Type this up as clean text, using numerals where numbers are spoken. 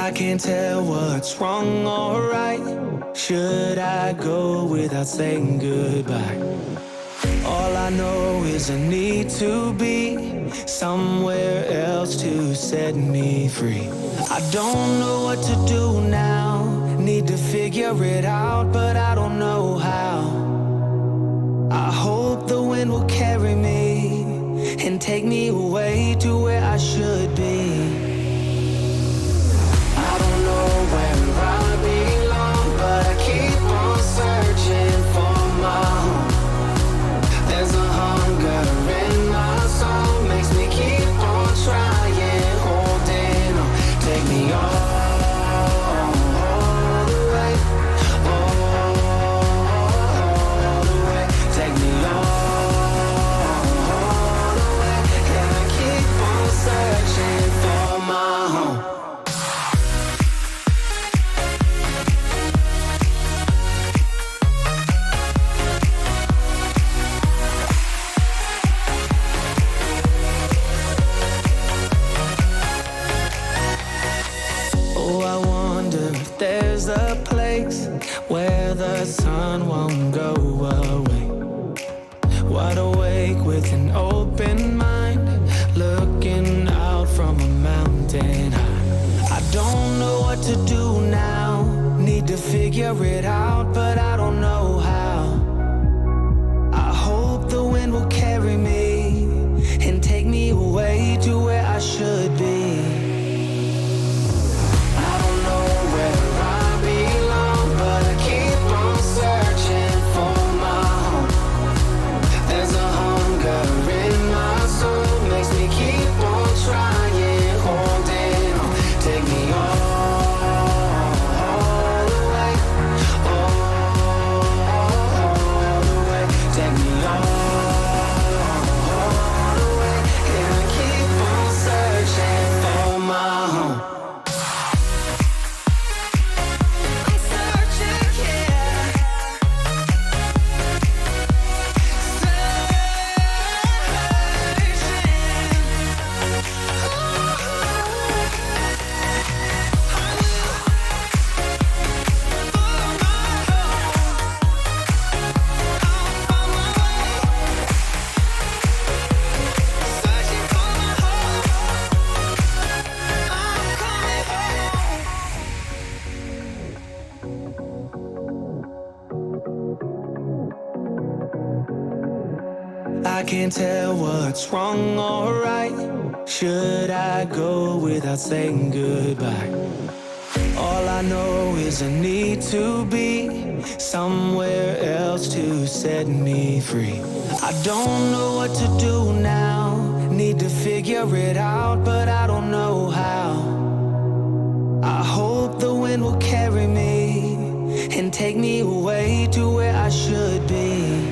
I can't tell what's wrong or right. Should I go without saying goodbye? All I know is I need to be somewhere else to set me free. I don't know what to do now. Need to figure it out, but I don't know how. I hope the wind will carry me and take me away to where I should be. I don't know where I belong, but I keep on searching for my home. There's a hunger in my soul, makes me keep on trying, holding on. Take me all the way, all the way. Take me all the way, and I keep on searching for my home. There's a place where the sun won't go away. Wide awake with an open mind, looking out from a mountain high. I don't know what to do now. Need to figure it out, but I don't know how. I hope the wind will carry me and take me away to where I should be. I can't tell what's wrong or right. Should I go without saying goodbye? All I know is I need to be somewhere else to set me free. I don't know what to do now. Need to figure it out, but I don't know how. I hope the wind will carry me and take me away to where I should be.